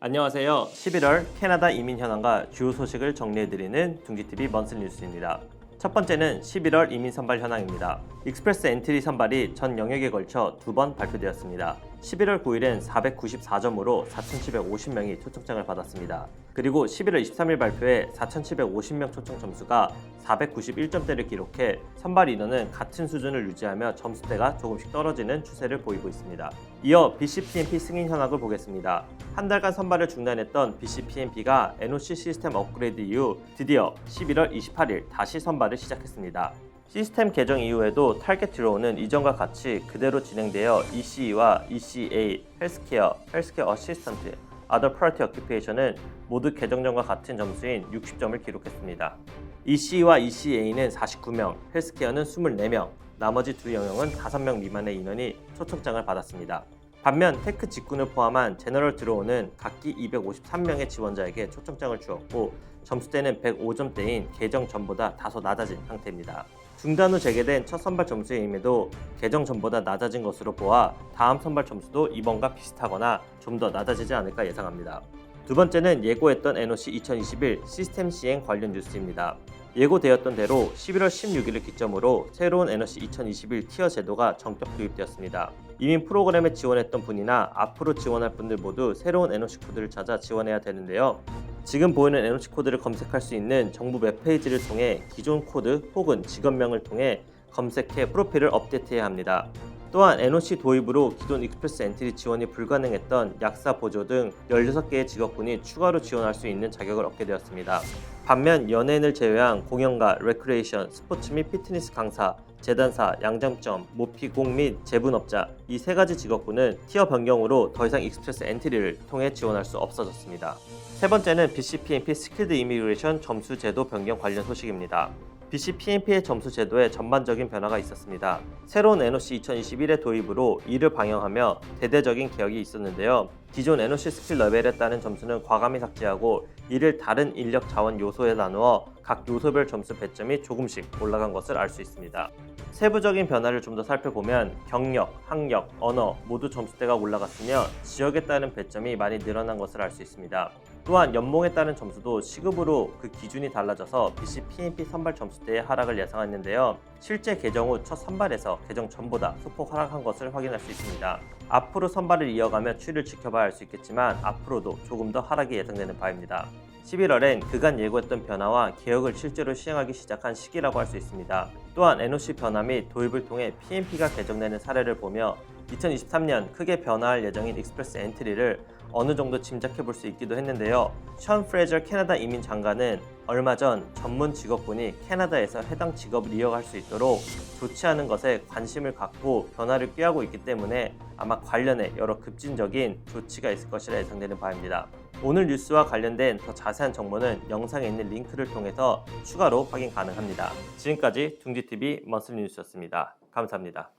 안녕하세요. 11월 캐나다 이민 현황과 주요 소식을 정리해드리는 둥지TV 먼슬 뉴스입니다. 첫 번째는 11월 이민 선발 현황입니다. 익스프레스 엔트리 선발이 전 영역에 걸쳐 2번 발표되었습니다. 11월 9일엔 494점으로 4,750명이 초청장을 받았습니다. 그리고 11월 23일 발표에 4,750명 초청 점수가 491점대를 기록해 선발 인원은 같은 수준을 유지하며 점수대가 조금씩 떨어지는 추세를 보이고 있습니다. 이어 BCPNP 승인 현황을 보겠습니다. 한 달간 선발을 중단했던 BCPNP가 NOC 시스템 업그레이드 이후 드디어 11월 28일 다시 선발을 시작했습니다. 시스템 개정 이후에도 타겟 드로우는 이전과 같이 그대로 진행되어 ECE와 ECA, 헬스케어 어시스턴트, Other Priority Occupation은 모두 개정 전과 같은 점수인 60점을 기록했습니다. ECE와 ECA는 49명, 헬스케어는 24명, 나머지 두 영역은 5명 미만의 인원이 초청장을 받았습니다. 반면 테크 직군을 포함한 제너럴 드로우는 각기 253명의 지원자에게 초청장을 주었고 점수대는 105점대인 개정 전보다 다소 낮아진 상태입니다. 중단 후 재개된 첫 선발 점수의 임에도 개정 전보다 낮아진 것으로 보아 다음 선발 점수도 이번과 비슷하거나 좀 더 낮아지지 않을까 예상합니다. 두 번째는 예고했던 NOC 2021 시스템 시행 관련 뉴스입니다. 예고되었던 대로 11월 16일을 기점으로 새로운 NOC 2021 티어 제도가 전격 도입되었습니다. 이미 프로그램에 지원했던 분이나 앞으로 지원할 분들 모두 새로운 NOC 코드를 찾아 지원해야 되는데요. 지금 보이는 NOC 코드를 검색할 수 있는 정부 웹페이지를 통해 기존 코드 혹은 직업명을 통해 검색해 프로필을 업데이트해야 합니다. 또한 NOC 도입으로 기존 익스프레스 엔트리 지원이 불가능했던 약사, 보조 등 16개의 직업군이 추가로 지원할 수 있는 자격을 얻게 되었습니다. 반면 연예인을 제외한 공연가, 레크레이션, 스포츠 및 피트니스 강사, 재단사, 양장점, 모피공 및 제분업자 이 세 가지 직업군은 티어 변경으로 더 이상 익스프레스 엔트리를 통해 지원할 수 없어졌습니다. 세 번째는 BCPNP 스킬드 이미그레이션 점수 제도 변경 관련 소식입니다. BCPNP의 점수 제도에 전반적인 변화가 있었습니다. 새로운 NOC 2021의 도입으로 이를 방영하며 대대적인 개혁이 있었는데요. 기존 NOC 스킬 레벨에 따른 점수는 과감히 삭제하고 이를 다른 인력 자원 요소에 나누어 각 요소별 점수 배점이 조금씩 올라간 것을 알 수 있습니다. 세부적인 변화를 좀 더 살펴보면 경력, 학력, 언어 모두 점수대가 올라갔으며 지역에 따른 배점이 많이 늘어난 것을 알 수 있습니다. 또한 연봉에 따른 점수도 시급으로 그 기준이 달라져서 BCPNP 선발 점수대의 하락을 예상했는데요. 실제 개정 후 첫 선발에서 개정 전보다 소폭 하락한 것을 확인할 수 있습니다. 앞으로 선발을 이어가며 추이를 지켜봐야 할 수 있겠지만 앞으로도 조금 더 하락이 예상되는 바입니다. 11월엔 그간 예고했던 변화와 개혁을 실제로 시행하기 시작한 시기라고 할 수 있습니다. 또한 NOC 변화 및 도입을 통해 PNP가 개정되는 사례를 보며 2023년 크게 변화할 예정인 익스프레스 엔트리를 어느 정도 짐작해 볼 수 있기도 했는데요. 션 프레저 캐나다 이민 장관은 얼마 전 전문 직업군이 캐나다에서 해당 직업을 이어갈 수 있도록 좋지 않은 것에 관심을 갖고 변화를 꾀하고 있기 때문에 아마 관련해 여러 급진적인 조치가 있을 것이라 예상되는 바입니다. 오늘 뉴스와 관련된 더 자세한 정보는 영상에 있는 링크를 통해서 추가로 확인 가능합니다. 지금까지 둥지TV 먼슬 뉴스였습니다. 감사합니다.